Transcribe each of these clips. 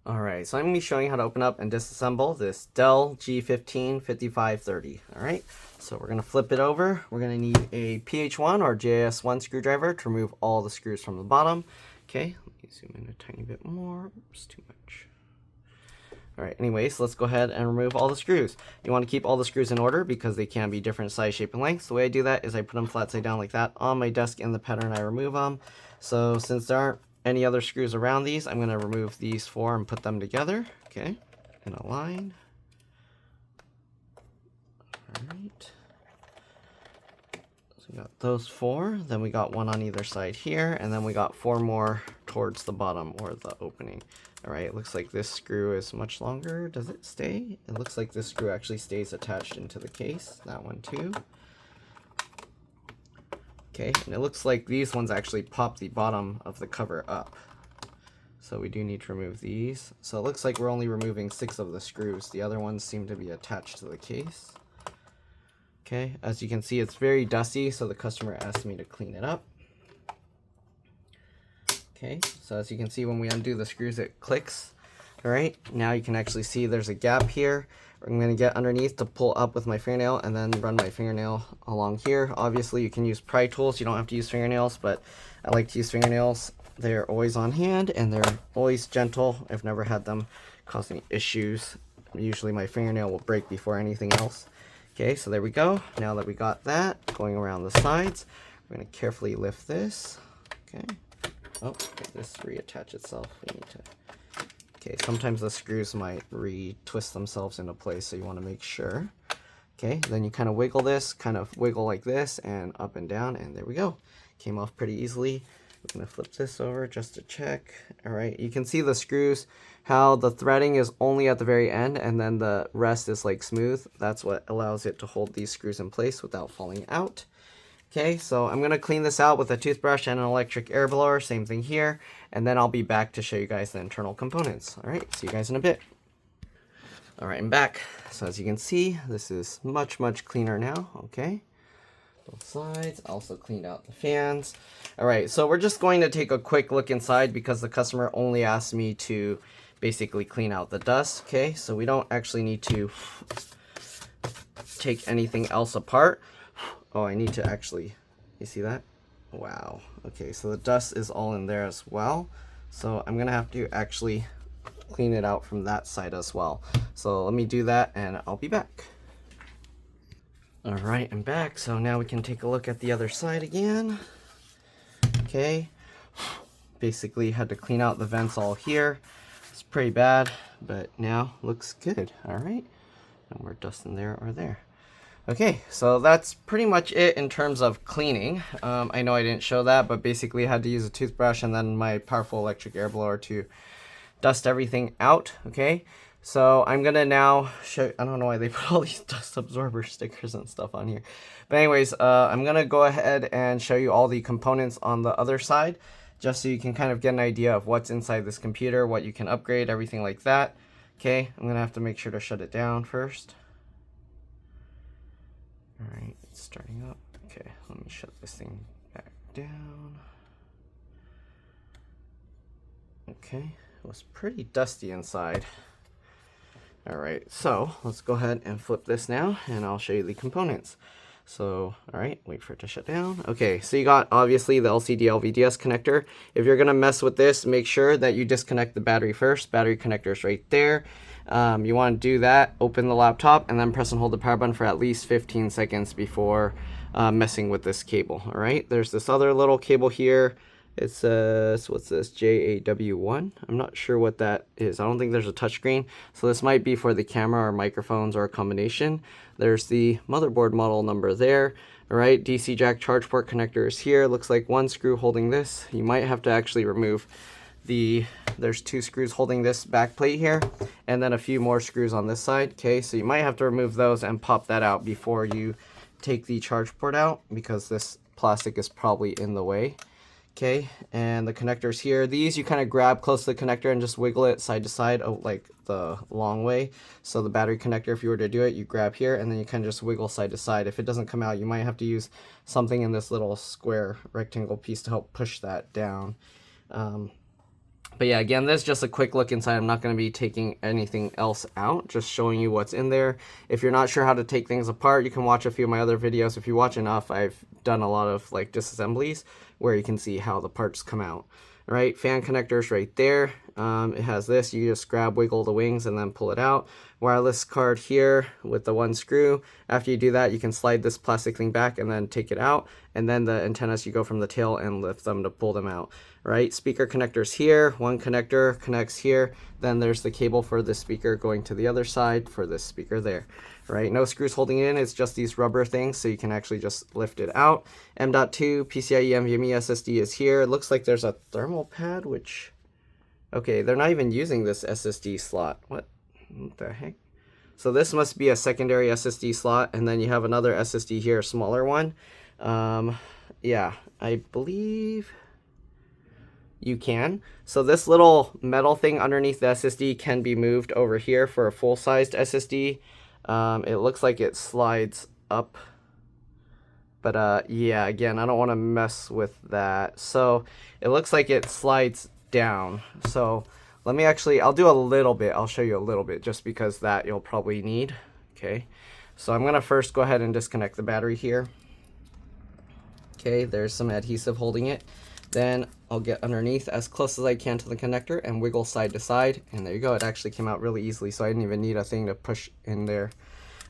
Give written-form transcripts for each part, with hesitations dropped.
Alright, so I'm going to be showing you how to open up and disassemble this DELL G15 5530. Alright, so we're going to flip it over. We're going to need a PH1 or JS1 screwdriver to remove all the screws from the bottom. Okay, let me zoom in a tiny bit more. Oops, too much. Alright, anyways, let's go ahead and remove all the screws. You want to keep all the screws in order because they can be different size, shape, and lengths. The way I do that is I put them flat side down like that on my desk in the pattern I remove them. So since there aren't any other screws around these, I'm going to remove these four and put them together, okay, in a line. Alright. So we got those four, then we got one on either side here, and then we got four more towards the bottom or the opening. Alright, it looks like this screw is much longer. Does it stay? It looks like this screw actually stays attached into the case. That one too. Okay, and it looks like these ones actually pop the bottom of the cover up. So we do need to remove these. So it looks like we're only removing 6 of the screws. The other ones seem to be attached to the case. Okay, as you can see, it's very dusty, so the customer asked me to clean it up. Okay, so as you can see, when we undo the screws, it clicks. All right, now you can actually see there's a gap here. I'm going to get underneath to pull up with my fingernail and then run my fingernail along here. Obviously, you can use pry tools. You don't have to use fingernails, but I like to use fingernails. They're always on hand and they're always gentle. I've never had them cause any issues. Usually my fingernail will break before anything else. Okay, so there we go. Now that we got that, going around the sides, we're going to carefully lift this. Okay. Oh, this reattach itself. We need to... Okay, sometimes the screws might re-twist themselves into place, so you want to make sure. Okay, then you kind of wiggle this, kind of wiggle like this, and up and down, and there we go. Came off pretty easily. We're going to flip this over just to check. All right, you can see the screws, how the threading is only at the very end, and then the rest is like smooth. That's what allows it to hold these screws in place without falling out. Okay, so I'm going to clean this out with a toothbrush and an electric air blower, same thing here, and then I'll be back to show you guys the internal components. All right, see you guys in a bit. All right, I'm back. So as you can see, this is much cleaner now, okay? Both sides, also cleaned out the fans. All right, so we're just going to take a quick look inside because the customer only asked me to basically clean out the dust, okay? So we don't actually need to take anything else apart. Oh, I need to actually, you see that? Wow. Okay, so the dust is all in there as well. So I'm gonna have to actually clean it out from that side as well. So let me do that and I'll be back. All right, I'm back. So now we can take a look at the other side again. Okay, basically had to clean out the vents all here. It's pretty bad, but now looks good. All right, no more dust in there or there. Okay, so that's pretty much it in terms of cleaning. I know I didn't show that, but basically I had to use a toothbrush and then my powerful electric air blower to dust everything out, okay? So I'm gonna now show, I don't know why they put all these dust absorber stickers and stuff on here. But anyways, I'm gonna go ahead and show you all the components on the other side, just so you can kind of get an idea of what's inside this computer, what you can upgrade, everything like that. Okay, I'm gonna have to make sure to shut it down first. Alright, it's starting up. Okay, let me shut this thing back down. Okay, it was pretty dusty inside. Alright, so let's go ahead and flip this now and I'll show you the components. So, alright, wait for it to shut down. Okay, so you got obviously the LCD LVDS connector. If you're gonna mess with this, make sure that you disconnect the battery first. Battery connector is right there. You want to do that, open the laptop, and then press and hold the power button for at least 15 seconds before messing with this cable. All right, there's this other little cable here. It says, what's this, JAW1? I'm not sure what that is. I don't think there's a touchscreen, so this might be for the camera or microphones or a combination. There's the motherboard model number there. All right, DC jack charge port connector is here. Looks like one screw holding this. You might have to actually remove there's 2 screws holding this back plate here, and then a few more screws on this side. Okay, so you might have to remove those and pop that out before you take the charge port out because this plastic is probably in the way. Okay, and the connectors here, these you kind of grab close to the connector and just wiggle it side to side, like the long way. So the battery connector, if you were to do it, you grab here and then you kind of just wiggle side to side. If it doesn't come out, you might have to use something in this little square rectangle piece to help push that down. But yeah, again, this is just a quick look inside. I'm not going to be taking anything else out, just showing you what's in there. If you're not sure how to take things apart, you can watch a few of my other videos. If you watch enough, I've done a lot of like disassemblies where you can see how the parts come out. All right, fan connectors right there. It has this. You just grab, wiggle the wings, and then pull it out. Wireless card here with the one screw. After you do that, you can slide this plastic thing back and then take it out. And then the antennas, you go from the tail and lift them to pull them out. Right, speaker connectors here. One connector connects here. Then there's the cable for the speaker going to the other side for this speaker there. Right, no screws holding it in. It's just these rubber things, so you can actually just lift it out. M.2 PCIe NVMe SSD is here. It looks like there's a thermal pad, which, okay, they're not even using this SSD slot. What the heck? So this must be a secondary SSD slot, and then you have another SSD here, a smaller one. Yeah, I believe you can. So this little metal thing underneath the SSD can be moved over here for a full-sized SSD. It looks like it slides up, but yeah, again, I don't want to mess with that. So it looks like it slides down. So let me actually, I'll do a little bit. I'll show you a little bit just because that you'll probably need. Okay, so I'm going to first go ahead and disconnect the battery here. Okay, there's some adhesive holding it. Then I'll get underneath as close as I can to the connector and wiggle side to side. And there you go. It actually came out really easily, so I didn't even need a thing to push in there.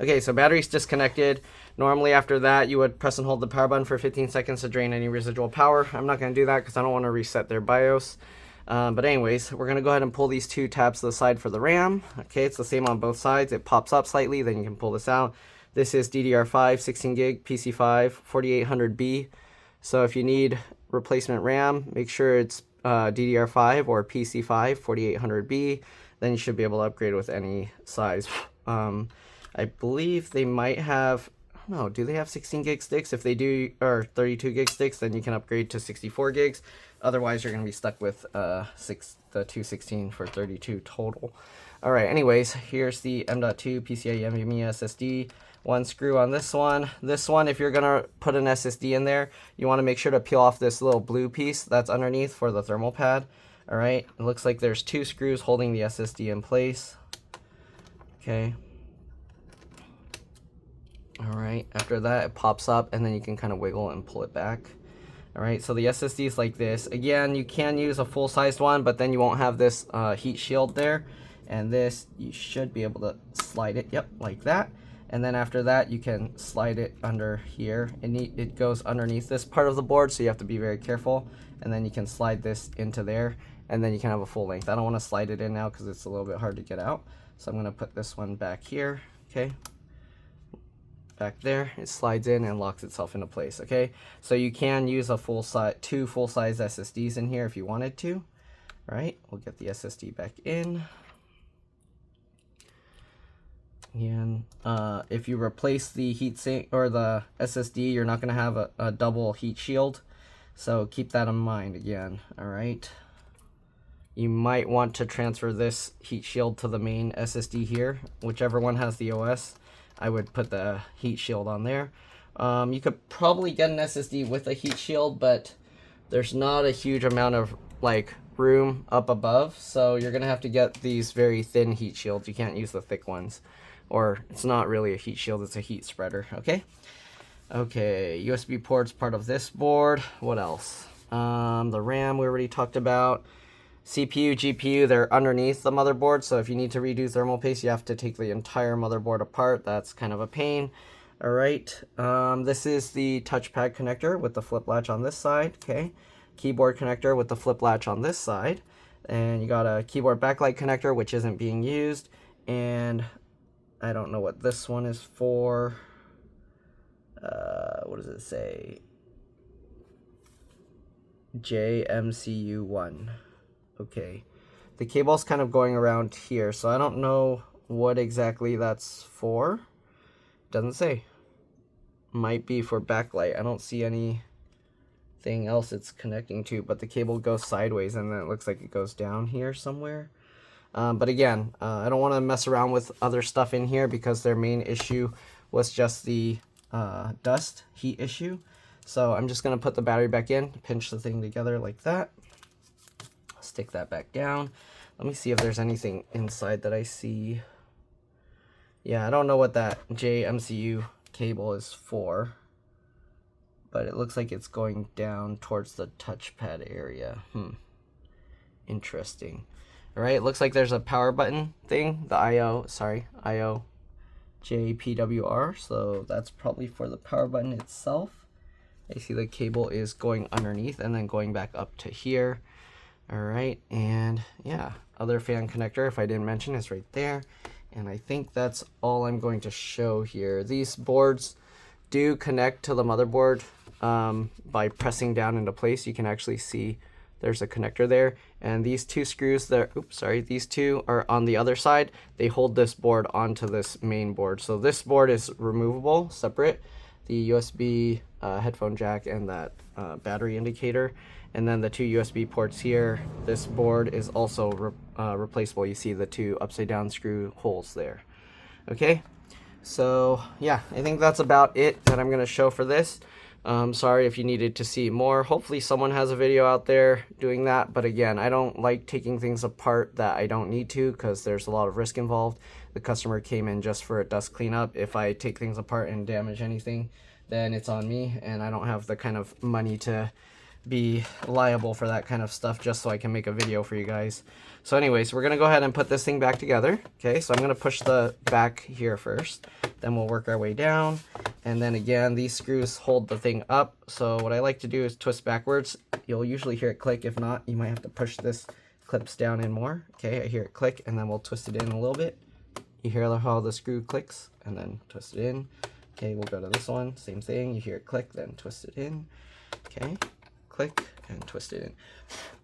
Okay, so battery's disconnected. Normally after that, you would press and hold the power button for 15 seconds to drain any residual power. I'm not going to do that because I don't want to reset their BIOS. But anyways, we're going to go ahead and pull these two tabs to the side for the RAM. Okay, it's the same on both sides. It pops up slightly, then you can pull this out. This is DDR5, 16 gig, PC5, 4800B. So if you need replacement RAM, make sure it's DDR5 or PC5 4800B. Then you should be able to upgrade with any size. I believe they might have, I don't know, do they have 16 gig sticks? If they do, or 32 gig sticks, then you can upgrade to 64 gigs. Otherwise, you're going to be stuck with the 216 for 32 total. All right, anyways, here's the M.2 PCIe NVMe SSD. One screw on this one. This one, if you're going to put an SSD in there, you want to make sure to peel off this little blue piece that's underneath for the thermal pad. All right, it looks like there's two screws holding the SSD in place. Okay. All right, after that, it pops up, and then you can kind of wiggle and pull it back. All right, so the SSD is like this. Again, you can use a full-sized one, but then you won't have this heat shield there. And this, you should be able to slide it, yep, like that. And then after that, you can slide it under here. It goes underneath this part of the board, so you have to be very careful. And then you can slide this into there, and then you can have a full length. I don't want to slide it in now because it's a little bit hard to get out. So I'm going to put this one back here, okay? Back there, it slides in and locks itself into place, okay? So you can use a two full-size SSDs in here if you wanted to. All right, we'll get the SSD back in. And if you replace the heatsink or the SSD, you're not going to have a double heat shield. So keep that in mind again, all right? You might want to transfer this heat shield to the main SSD here. Whichever one has the OS, I would put the heat shield on there. You could probably get an SSD with a heat shield, but there's not a huge amount of like room up above. So you're going to have to get these very thin heat shields. You can't use the thick ones. Or it's not really a heat shield, it's a heat spreader, okay? Okay, USB port's part of this board. What else? The RAM we already talked about. CPU, GPU, they're underneath the motherboard, so if you need to redo thermal paste, you have to take the entire motherboard apart. That's kind of a pain. All right, this is the touchpad connector with the flip latch on this side, okay? Keyboard connector with the flip latch on this side. And you got a keyboard backlight connector, which isn't being used. And I don't know what this one is for. What does it say? JMCU1. Okay. The cable's kind of going around here, so I don't know what exactly that's for. Doesn't say. Might be for backlight. I don't see anything else it's connecting to, but the cable goes sideways and then it looks like it goes down here somewhere. But again, I don't want to mess around with other stuff in here because their main issue was just the dust heat issue. So I'm just going to put the battery back in, pinch the thing together like that. stick that back down. Let me see if there's anything inside that I see. Yeah, I don't know what that JMCU cable is for, but it looks like it's going down towards the touchpad area. Interesting. All right, it looks like there's a power button thing, the IO JPWR, so that's probably for the power button itself. I see the cable is going underneath and then going back up to here. All right, and yeah, other fan connector, if I didn't mention, is right there. And I think that's all I'm going to show here. These boards do connect to the motherboard by pressing down into place. You can actually see there's a connector there. And these two screws there, these two are on the other side. They hold this board onto this main board. So this board is removable, separate. The USB headphone jack and that battery indicator. And then the two USB ports here. This board is also replaceable. You see the two upside down screw holes there. Okay, so yeah, I think that's about it that I'm gonna show for this. Sorry if you needed to see more. Hopefully someone has a video out there doing that. But again, I don't like taking things apart that I don't need to because there's a lot of risk involved. The customer came in just for a dust cleanup. If I take things apart and damage anything, then it's on me, and I don't have the kind of money to be liable for that kind of stuff just so I can make a video for you guys. So anyways, we're gonna go ahead and put this thing back together. Okay, so I'm gonna push the back here first, then we'll work our way down. And then again, these screws hold the thing up. So what I like to do is twist backwards. You'll usually hear it click. If not, you might have to push this clips down in more. Okay, I hear it click, and then we'll twist it in a little bit. You hear how the screw clicks, and then twist it in. Okay, we'll go to this one, same thing. You hear it click, then twist it in. Okay, click and twist it in.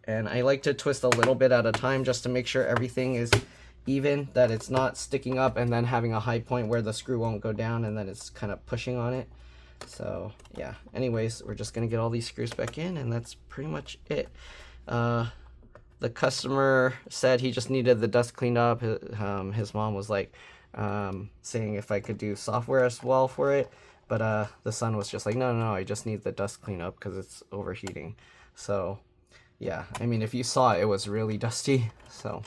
And I like to twist a little bit at a time just to make sure everything is even, that it's not sticking up and then having a high point where the screw won't go down and then it's kind of pushing on it. So yeah, anyways, we're just gonna get all these screws back in, and that's pretty much it. The customer said he just needed the dust cleaned up. His mom was like saying if I could do software as well for it, but the son was just like, no, I just need the dust clean up because it's overheating. So yeah, I mean, if you saw it, it was really dusty. So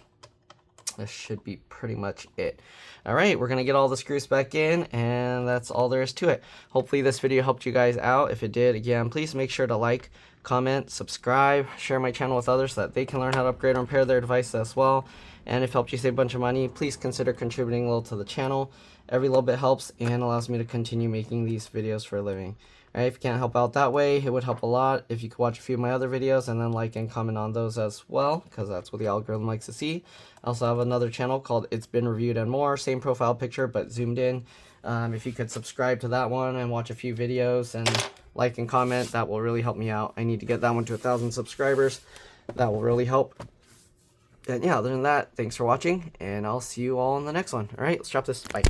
this should be pretty much it. All right, we're gonna get all the screws back in, and that's all there is to it. Hopefully this video helped you guys out. If it did, again, please make sure to like, comment, subscribe, share my channel with others so that they can learn how to upgrade or repair their device as well. And if it helped you save a bunch of money, please consider contributing a little to the channel. Every little bit helps and allows me to continue making these videos for a living. All right, if you can't help out that way, it would help a lot if you could watch a few of my other videos and then like and comment on those as well, because that's what the algorithm likes to see. I also have another channel called It's Been Reviewed and More, same profile picture but zoomed in. If you could subscribe to that one and watch a few videos and like and comment, that will really help me out. I need to get that one to 1,000 subscribers. That will really help. And yeah, other than that, thanks for watching, and I'll see you all in the next one. All right, let's drop this. Bye.